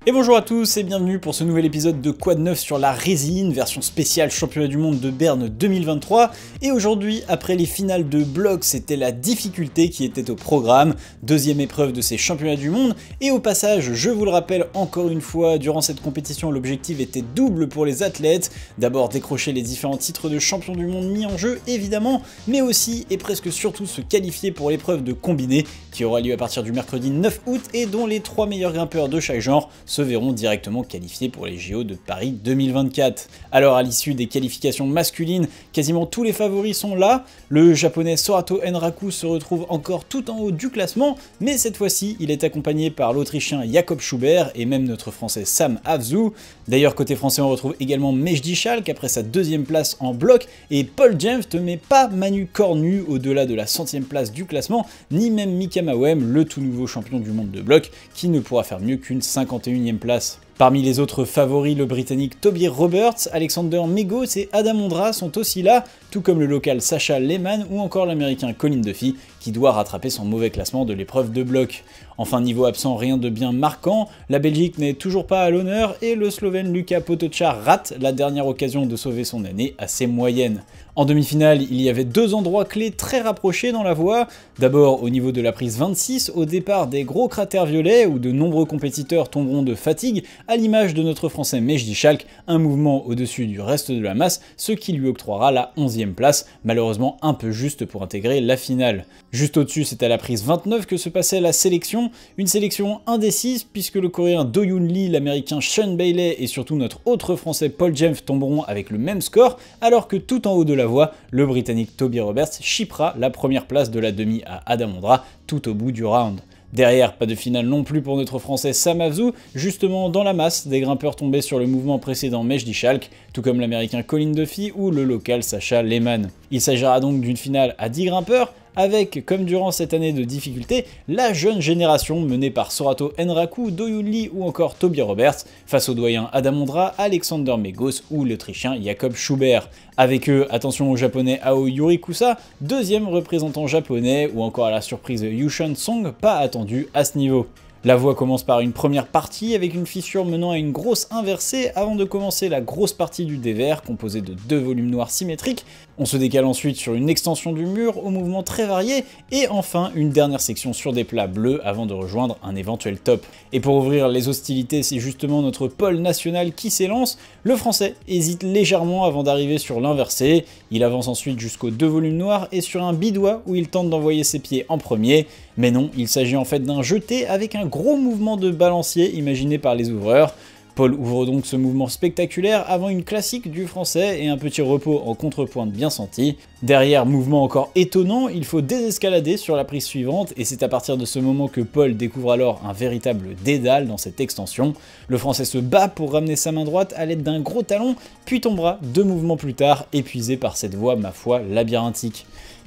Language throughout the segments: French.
Et bonjour à tous et bienvenue pour ce nouvel épisode de Quad 9 sur la résine, version spéciale championnat du monde de Berne 2023. Et aujourd'hui, après les finales de bloc, c'était la difficulté qui était au programme, deuxième épreuve de ces championnats du monde. Et au passage, je vous le rappelle encore une fois, durant cette compétition, l'objectif était double pour les athlètes. D'abord décrocher les différents titres de champion du monde mis en jeu, évidemment, mais aussi et presque surtout se qualifier pour l'épreuve de combiné, qui aura lieu à partir du mercredi 9 août et dont les 3 meilleurs grimpeurs de chaque genre se verront directement qualifiés pour les JO de Paris 2024. Alors à l'issue des qualifications masculines, quasiment tous les favoris sont là. Le japonais Sorato Enraku se retrouve encore tout en haut du classement, mais cette fois-ci il est accompagné par l'autrichien Jakob Schubert et même notre français Sam Hafzou. D'ailleurs côté français on retrouve également Mejdi Schalk après sa deuxième place en bloc, et Paul Jenft, mais pas Manu Cornu au-delà de la 100e place du classement, ni même Mika Mawem, le tout nouveau champion du monde de bloc, qui ne pourra faire mieux qu'une 51e place. Parmi les autres favoris, le britannique Toby Roberts, Alexander Megos et Adam Ondra sont aussi là, tout comme le local Sasha Lehmann ou encore l'américain Colin Duffy, qui doit rattraper son mauvais classement de l'épreuve de bloc. Enfin niveau absent, rien de bien marquant, la Belgique n'est toujours pas à l'honneur et le Slovène Luka Potočar rate la dernière occasion de sauver son année assez moyenne. En demi-finale, il y avait deux endroits clés très rapprochés dans la voie. D'abord au niveau de la prise 26, au départ des gros cratères violets où de nombreux compétiteurs tomberont de fatigue, à l'image de notre français Mejdi Schalk, un mouvement au-dessus du reste de la masse, ce qui lui octroiera la 11e place, malheureusement un peu juste pour intégrer la finale. Juste au-dessus, c'est à la prise 29 que se passait la sélection, une sélection indécise puisque le coréen Do Yoon Lee, l'américain Sean Bailey et surtout notre autre français Paul Jenft tomberont avec le même score, alors que tout en haut de la voie, le britannique Toby Roberts chippera la première place de la demi à Adam Ondra tout au bout du round. Derrière, pas de finale non plus pour notre français Sam Hafzou, justement dans la masse des grimpeurs tombés sur le mouvement précédent Mejdi Schalk, tout comme l'américain Colin Duffy ou le local Sasha Lehmann. Il s'agira donc d'une finale à 10 grimpeurs, avec, comme durant cette année de difficulté, la jeune génération menée par Sorato Enraku, Do Yoon Lee ou encore Toby Roberts, face aux doyens Adam Ondra, Alexander Megos ou l'Autrichien Jakob Schubert. Avec eux, attention au japonais Ao Yorikusa, deuxième représentant japonais, ou encore à la surprise Yushun Song, pas attendu à ce niveau. La voie commence par une première partie avec une fissure menant à une grosse inversée avant de commencer la grosse partie du dévers composée de deux volumes noirs symétriques. On se décale ensuite sur une extension du mur au mouvement très varié et enfin une dernière section sur des plats bleus avant de rejoindre un éventuel top. Et pour ouvrir les hostilités, c'est justement notre pôle national qui s'élance. Le français hésite légèrement avant d'arriver sur l'inversé, il avance ensuite jusqu'aux deux volumes noirs et sur un bidois où il tente d'envoyer ses pieds en premier, mais non, il s'agit en fait d'un jeté avec un gros mouvement de balancier imaginé par les ouvreurs. Paul ouvre donc ce mouvement spectaculaire avant une classique du français et un petit repos en contrepointe bien senti. Derrière, mouvement encore étonnant, il faut désescalader sur la prise suivante et c'est à partir de ce moment que Paul découvre alors un véritable dédale dans cette extension. Le français se bat pour ramener sa main droite à l'aide d'un gros talon, puis tombera deux mouvements plus tard, épuisé par cette voie ma foi labyrinthique.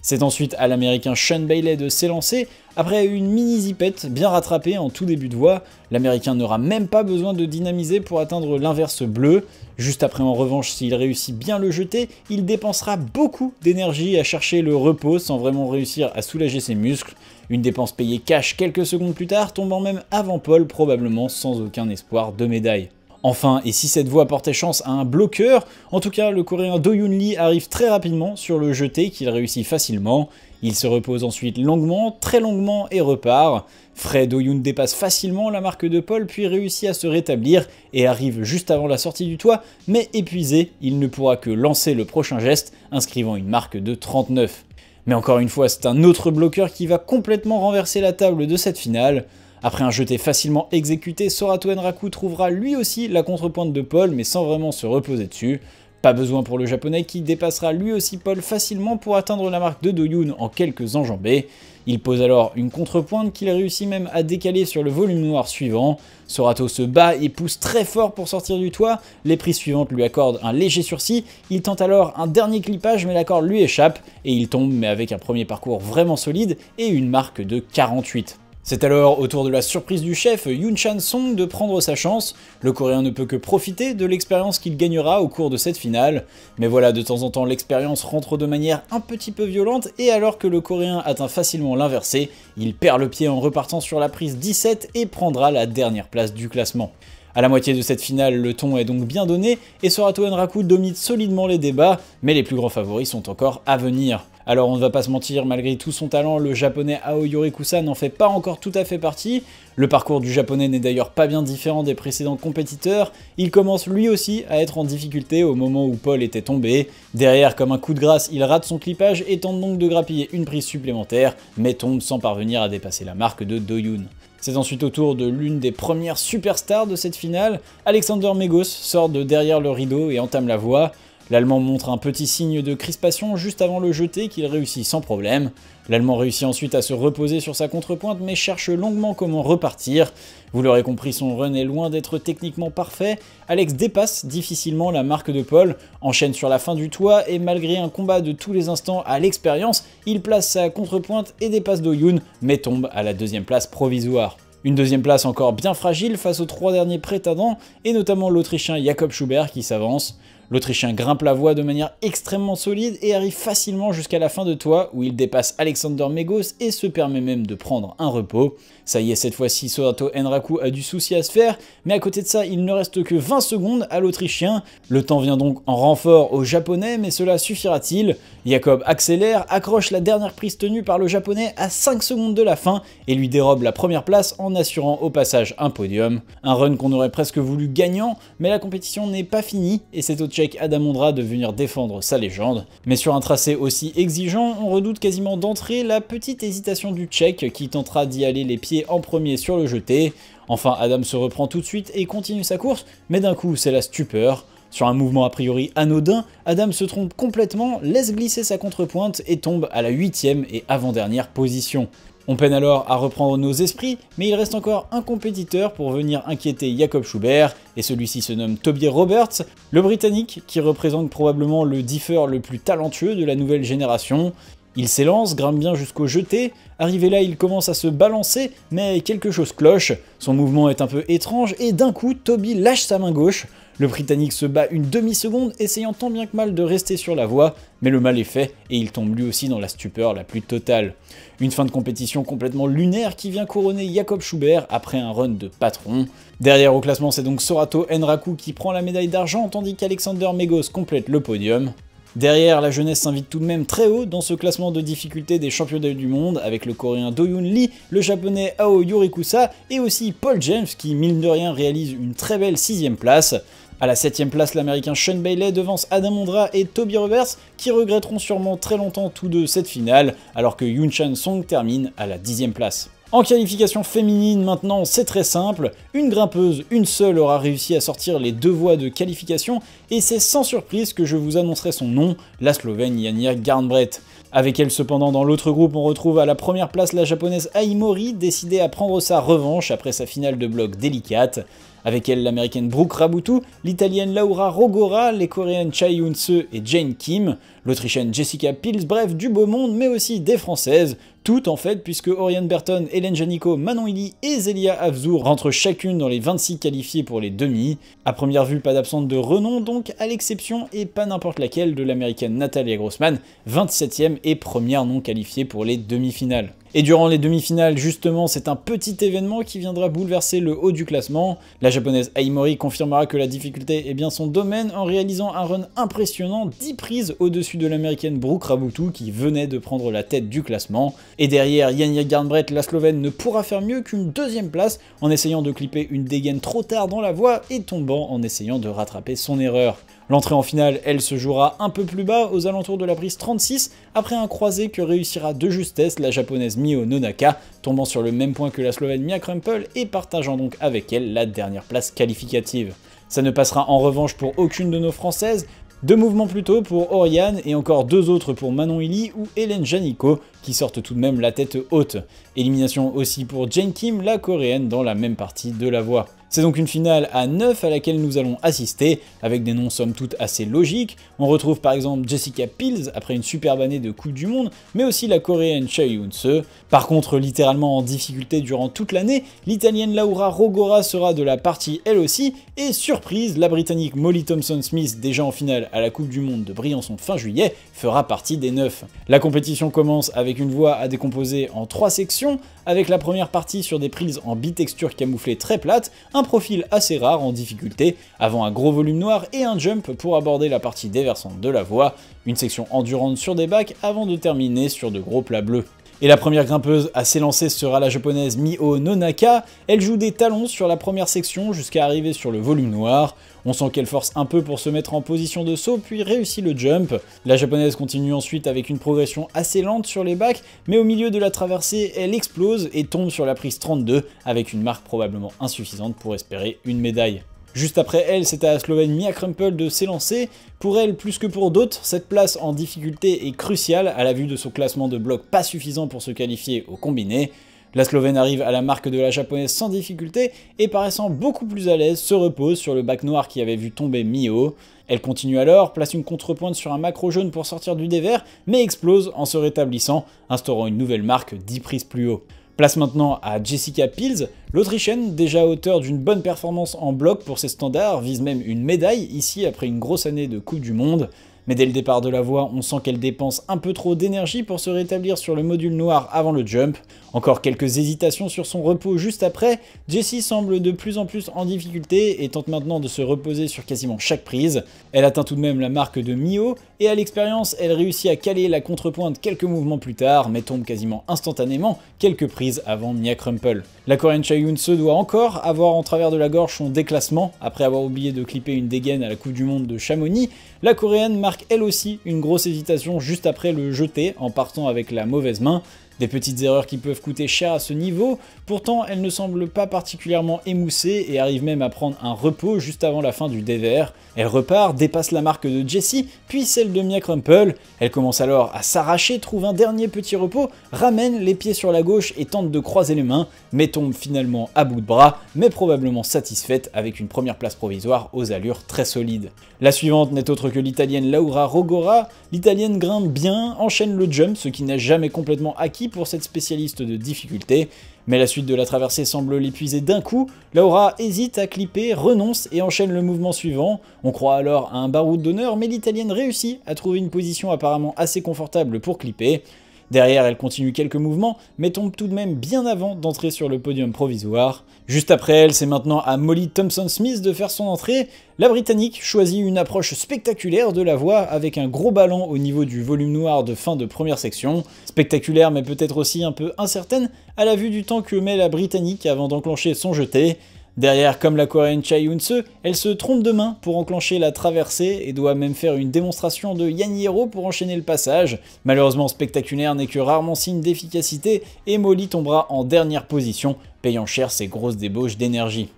C'est ensuite à l'américain Sean Bailey de s'élancer. Après une mini zipette bien rattrapée en tout début de voie, l'américain n'aura même pas besoin de dynamiser pour atteindre l'inverse bleu. Juste après en revanche, s'il réussit bien le jeter, il dépensera beaucoup d'énergie à chercher le repos sans vraiment réussir à soulager ses muscles. Une dépense payée cash quelques secondes plus tard, tombant même avant Paul, probablement sans aucun espoir de médaille. Enfin, et si cette voie portait chance à un bloqueur, en tout cas le coréen Do Yoon Lee arrive très rapidement sur le jeté qu'il réussit facilement. Il se repose ensuite longuement, très longuement et repart. Frais Do Yoon dépasse facilement la marque de Paul puis réussit à se rétablir et arrive juste avant la sortie du toit, mais épuisé, il ne pourra que lancer le prochain geste, inscrivant une marque de 39. Mais encore une fois, c'est un autre bloqueur qui va complètement renverser la table de cette finale. Après un jeté facilement exécuté, Sorato Enraku trouvera lui aussi la contrepointe de Paul, mais sans vraiment se reposer dessus. Pas besoin pour le japonais qui dépassera lui aussi Paul facilement pour atteindre la marque de Do Yoon en quelques enjambées. Il pose alors une contrepointe qu'il réussit même à décaler sur le volume noir suivant. Sorato se bat et pousse très fort pour sortir du toit, les prises suivantes lui accordent un léger sursis, il tente alors un dernier clippage mais l'accord lui échappe et il tombe mais avec un premier parcours vraiment solide et une marque de 48. C'est alors au tour de la surprise du chef Yunchan Song de prendre sa chance. Le coréen ne peut que profiter de l'expérience qu'il gagnera au cours de cette finale. Mais voilà, de temps en temps l'expérience rentre de manière un petit peu violente et alors que le coréen atteint facilement l'inversé, il perd le pied en repartant sur la prise 17 et prendra la dernière place du classement. À la moitié de cette finale, le ton est donc bien donné et Sorato Enraku domine solidement les débats, mais les plus grands favoris sont encore à venir. Alors on ne va pas se mentir, malgré tout son talent, le japonais Aoyori Kusa n'en fait pas encore tout à fait partie. Le parcours du japonais n'est d'ailleurs pas bien différent des précédents compétiteurs, il commence lui aussi à être en difficulté au moment où Paul était tombé. Derrière, comme un coup de grâce, il rate son clippage et tente donc de grappiller une prise supplémentaire, mais tombe sans parvenir à dépasser la marque de Do-Yoon. C'est ensuite au tour de l'une des premières superstars de cette finale, Alexander Megos sort de derrière le rideau et entame la voie. L'Allemand montre un petit signe de crispation juste avant le jeté qu'il réussit sans problème. L'Allemand réussit ensuite à se reposer sur sa contrepointe mais cherche longuement comment repartir. Vous l'aurez compris, son run est loin d'être techniquement parfait. Alex dépasse difficilement la marque de Paul, enchaîne sur la fin du toit et malgré un combat de tous les instants à l'expérience, il place sa contrepointe et dépasse Do-Yoon mais tombe à la deuxième place provisoire. Une deuxième place encore bien fragile face aux trois derniers prétendants et notamment l'Autrichien Jakob Schubert qui s'avance. L'Autrichien grimpe la voie de manière extrêmement solide et arrive facilement jusqu'à la fin de toit où il dépasse Alexander Megos et se permet même de prendre un repos. Ça y est, cette fois-ci, Sorato Enraku a du souci à se faire, mais à côté de ça, il ne reste que 20 secondes à l'Autrichien. Le temps vient donc en renfort au Japonais, mais cela suffira-t-il? Jakob accélère, accroche la dernière prise tenue par le Japonais à 5 secondes de la fin et lui dérobe la première place en assurant au passage un podium. Un run qu'on aurait presque voulu gagnant, mais la compétition n'est pas finie et c'est au Tchèque Adam Ondra de venir défendre sa légende. Mais sur un tracé aussi exigeant, on redoute quasiment d'entrée la petite hésitation du Tchèque qui tentera d'y aller les pieds en premier sur le jeté. Enfin, Adam se reprend tout de suite et continue sa course, mais d'un coup c'est la stupeur. Sur un mouvement a priori anodin, Adam se trompe complètement, laisse glisser sa contrepointe et tombe à la 8e et avant-dernière position. On peine alors à reprendre nos esprits, mais il reste encore un compétiteur pour venir inquiéter Jakob Schubert, et celui-ci se nomme Toby Roberts, le Britannique qui représente probablement le diffeur le plus talentueux de la nouvelle génération. Il s'élance, grimpe bien jusqu'au jeté, arrivé là il commence à se balancer, mais quelque chose cloche, son mouvement est un peu étrange et d'un coup Toby lâche sa main gauche. Le Britannique se bat une demi-seconde, essayant tant bien que mal de rester sur la voie, mais le mal est fait et il tombe lui aussi dans la stupeur la plus totale. Une fin de compétition complètement lunaire qui vient couronner Jakob Schubert après un run de patron. Derrière au classement, c'est donc Sorato Enraku qui prend la médaille d'argent tandis qu'Alexander Megos complète le podium. Derrière, la jeunesse s'invite tout de même très haut dans ce classement de difficulté des championnats du monde avec le coréen Do-Yoon Lee, le japonais Aoyori Kusa et aussi Paul James qui mine de rien réalise une très belle 6ème place. À la 7ème place, l'américain Sean Bailey devance Adam Ondra et Toby Roberts qui regretteront sûrement très longtemps tous deux cette finale alors que Yoon Chan Song termine à la 10ème place. En qualification féminine maintenant, c'est très simple, une grimpeuse, une seule aura réussi à sortir les deux voies de qualification et c'est sans surprise que je vous annoncerai son nom, la Slovène Janja Garnbret. Avec elle cependant dans l'autre groupe on retrouve à la première place la japonaise Ai Mori décidée à prendre sa revanche après sa finale de bloc délicate. Avec elle l'américaine Brooke Raboutou, l'italienne Laura Rogora, les coréennes Chae Yoon-se et Jane Kim, l'autrichienne Jessica Pils, bref du beau monde mais aussi des françaises, toutes en fait puisque Oriane Berton, Hélène Janico, Manon Illy et Zelia Afzour rentrent chacune dans les 26 qualifiés pour les demi. À première vue pas d'absente de renom donc à l'exception et pas n'importe laquelle de l'américaine Natalia Grossman, 27ème et première non qualifiée pour les demi-finales. Et durant les demi-finales, justement, c'est un petit événement qui viendra bouleverser le haut du classement. La japonaise Ai Mori confirmera que la difficulté est bien son domaine en réalisant un run impressionnant, 10 prises au-dessus de l'américaine Brooke Raboutou qui venait de prendre la tête du classement. Et derrière, Janja Garnbret, la Slovène, ne pourra faire mieux qu'une 2ème place en essayant de clipper une dégaine trop tard dans la voie et tombant en essayant de rattraper son erreur. L'entrée en finale, elle, se jouera un peu plus bas, aux alentours de la prise 36, après un croisé que réussira de justesse la japonaise Mio Nonaka, tombant sur le même point que la Slovène Mia Krumple et partageant donc avec elle la dernière place qualificative. Ça ne passera en revanche pour aucune de nos françaises, 2 mouvements plus tôt pour Oriane et encore 2 autres pour Manon Illy ou Hélène Janico qui sortent tout de même la tête haute. Élimination aussi pour Jane Kim, la coréenne, dans la même partie de la voie. C'est donc une finale à 9 à laquelle nous allons assister, avec des noms somme toute assez logiques. On retrouve par exemple Jessica Pils après une superbe année de Coupe du Monde, mais aussi la coréenne Chae Yoon-se. Par contre, littéralement en difficulté durant toute l'année, l'italienne Laura Rogora sera de la partie elle aussi, et surprise, la britannique Molly Thompson-Smith, déjà en finale à la Coupe du Monde de Briançon fin juillet, fera partie des 9. La compétition commence avec une voie à décomposer en 3 sections, avec la première partie sur des prises en bitexture camouflée très plate, un profil assez rare en difficulté, avant un gros volume noir et un jump pour aborder la partie déversante de la voie, une section endurante sur des bacs avant de terminer sur de gros plats bleus. Et la première grimpeuse à s'élancer sera la japonaise Miho Nonaka. Elle joue des talons sur la première section jusqu'à arriver sur le volume noir. On sent qu'elle force un peu pour se mettre en position de saut puis réussit le jump. La japonaise continue ensuite avec une progression assez lente sur les bacs, mais au milieu de la traversée, elle explose et tombe sur la prise 32 avec une marque probablement insuffisante pour espérer une médaille. Juste après elle, c'est à la Slovène Mia Krempel de s'élancer. Pour elle, plus que pour d'autres, cette place en difficulté est cruciale à la vue de son classement de bloc pas suffisant pour se qualifier au combiné. La Slovène arrive à la marque de la japonaise sans difficulté et paraissant beaucoup plus à l'aise, se repose sur le bac noir qui avait vu tomber Miho. Elle continue alors, place une contrepointe sur un macro jaune pour sortir du dévers, mais explose en se rétablissant, instaurant une nouvelle marque 10 prises plus haut. Place maintenant à Jessica Pils, l'Autrichienne, déjà auteure d'une bonne performance en bloc pour ses standards, vise même une médaille ici après une grosse année de Coupe du Monde. Mais dès le départ de la voie, on sent qu'elle dépense un peu trop d'énergie pour se rétablir sur le module noir avant le jump. Encore quelques hésitations sur son repos juste après, Jessie semble de plus en plus en difficulté et tente maintenant de se reposer sur quasiment chaque prise. Elle atteint tout de même la marque de Miho, et à l'expérience, elle réussit à caler la contrepointe quelques mouvements plus tard, mais tombe quasiment instantanément quelques prises avant Mia Krempel. La Coréenne Chaeyoun se doit encore avoir en travers de la gorge son déclassement, après avoir oublié de clipper une dégaine à la Coupe du Monde de Chamonix. La Coréenne marque elle aussi une grosse hésitation juste après le jeter en partant avec la mauvaise main. Des petites erreurs qui peuvent coûter cher à ce niveau, pourtant elle ne semble pas particulièrement émoussée et arrive même à prendre un repos juste avant la fin du dévers. Elle repart, dépasse la marque de Jessie, puis celle de Mia Krempel. Elle commence alors à s'arracher, trouve un dernier petit repos, ramène les pieds sur la gauche et tente de croiser les mains, mais tombe finalement à bout de bras, mais probablement satisfaite avec une première place provisoire aux allures très solides. La suivante n'est autre que l'italienne Laura Rogora. L'italienne grimpe bien, enchaîne le jump, ce qui n'est jamais complètement acquis pour cette spécialiste de difficulté. Mais la suite de la traversée semble l'épuiser d'un coup. Laura hésite à clipper, renonce et enchaîne le mouvement suivant. On croit alors à un baroud d'honneur, mais l'italienne réussit à trouver une position apparemment assez confortable pour clipper. Derrière, elle continue quelques mouvements, mais tombe tout de même bien avant d'entrer sur le podium provisoire. Juste après elle, c'est maintenant à Molly Thompson-Smith de faire son entrée. La Britannique choisit une approche spectaculaire de la voie avec un gros ballon au niveau du volume noir de fin de première section. Spectaculaire mais peut-être aussi un peu incertaine à la vue du temps que met la Britannique avant d'enclencher son jeté. Derrière, comme la Coréenne Chaeyoun, elle se trompe de main pour enclencher la traversée et doit même faire une démonstration de Yaniero pour enchaîner le passage. Malheureusement, spectaculaire n'est que rarement signe d'efficacité et Molly tombera en dernière position, payant cher ses grosses débauches d'énergie.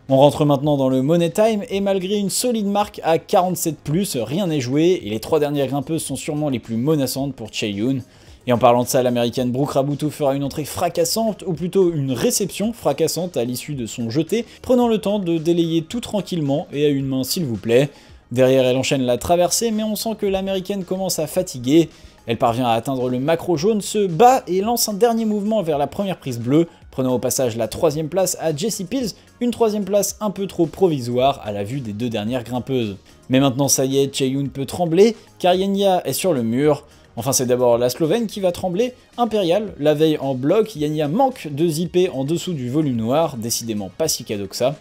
On rentre maintenant dans le Money Time et malgré une solide marque à 47+, rien n'est joué et les 3 dernières grimpeuses sont sûrement les plus menaçantes pour Chaeyoun. Et en parlant de ça, l'américaine Brooke Raboutou fera une entrée fracassante, ou plutôt une réception fracassante à l'issue de son jeté, prenant le temps de délayer tout tranquillement et à une main s'il vous plaît. Derrière, elle enchaîne la traversée, mais on sent que l'américaine commence à fatiguer. Elle parvient à atteindre le macro jaune, se bat et lance un dernier mouvement vers la première prise bleue, prenant au passage la 3e place à Jessie Pils, une 3e place un peu trop provisoire à la vue des 2 dernières grimpeuses. Mais maintenant ça y est, Chaeyoun peut trembler, car Yania est sur le mur. Enfin, c'est d'abord la Slovène qui va trembler. Impérial, la veille en bloc, Yania manque de zipper en dessous du volume noir, décidément pas si cadeau que ça.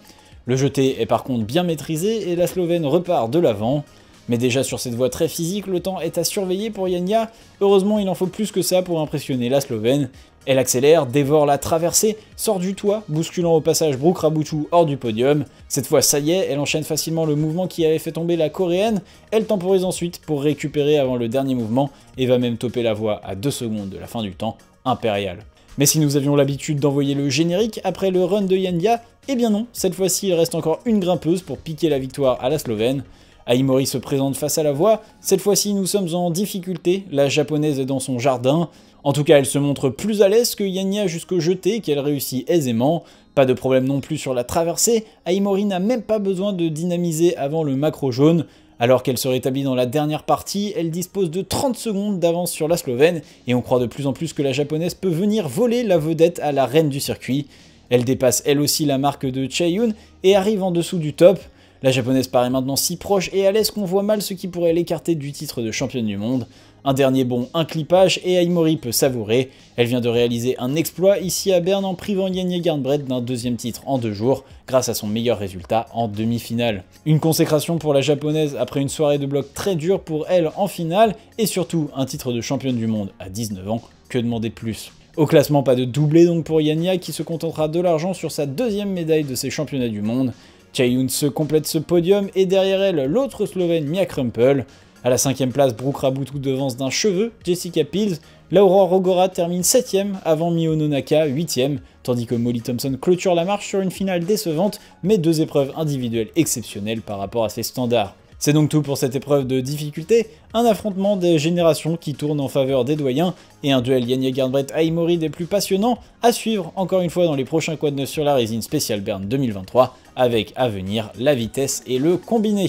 Le jeté est par contre bien maîtrisé et la Slovène repart de l'avant. Mais déjà sur cette voie très physique, le temps est à surveiller pour Yania. Heureusement, il en faut plus que ça pour impressionner la Slovène. Elle accélère, dévore la traversée, sort du toit, bousculant au passage Brooke Raboutou hors du podium. Cette fois, ça y est, elle enchaîne facilement le mouvement qui avait fait tomber la Coréenne. Elle temporise ensuite pour récupérer avant le dernier mouvement et va même topper la voie à 2 secondes de la fin du temps, impérial. Mais si nous avions l'habitude d'envoyer le générique après le run de Yania, eh bien non, cette fois-ci il reste encore une grimpeuse pour piquer la victoire à la Slovène. Aimori se présente face à la voie, cette fois-ci nous sommes en difficulté, la japonaise est dans son jardin. En tout cas, elle se montre plus à l'aise que Yania jusqu'au jeté qu'elle réussit aisément. Pas de problème non plus sur la traversée, Aimori n'a même pas besoin de dynamiser avant le macro jaune. Alors qu'elle se rétablit dans la dernière partie, elle dispose de 30 secondes d'avance sur la Slovène, et on croit de plus en plus que la japonaise peut venir voler la vedette à la reine du circuit. Elle dépasse elle aussi la marque de Chaeyoun et arrive en dessous du top. La japonaise paraît maintenant si proche et à l'aise qu'on voit mal ce qui pourrait l'écarter du titre de championne du monde. Un dernier bond, un clippage et Aymori peut savourer. Elle vient de réaliser un exploit ici à Berne en privant Janja Garnbret d'un deuxième titre en 2 jours grâce à son meilleur résultat en demi-finale. Une consécration pour la japonaise après une soirée de bloc très dure pour elle en finale et surtout un titre de championne du monde à 19 ans, que demander de plus? Au classement, pas de doublé donc pour Janja qui se contentera de l'argent sur sa deuxième médaille de ces championnats du monde. Ceyhun se complète ce podium et derrière elle, l'autre Slovène Mia Krumpel. À la 5ème place, Brooke Raboutou devance d'un cheveu Jessica Pills. Laura Rogora termine 7ème avant Mio Nonaka 8ème, tandis que Molly Thompson clôture la marche sur une finale décevante, mais 2 épreuves individuelles exceptionnelles par rapport à ses standards. C'est donc tout pour cette épreuve de difficulté, un affrontement des générations qui tourne en faveur des doyens, et un duel Janja Garnbret-Aymori des plus passionnants, à suivre encore une fois dans les prochains Quad 9 sur la résine spéciale Berne 2023, avec à venir la vitesse et le combiné.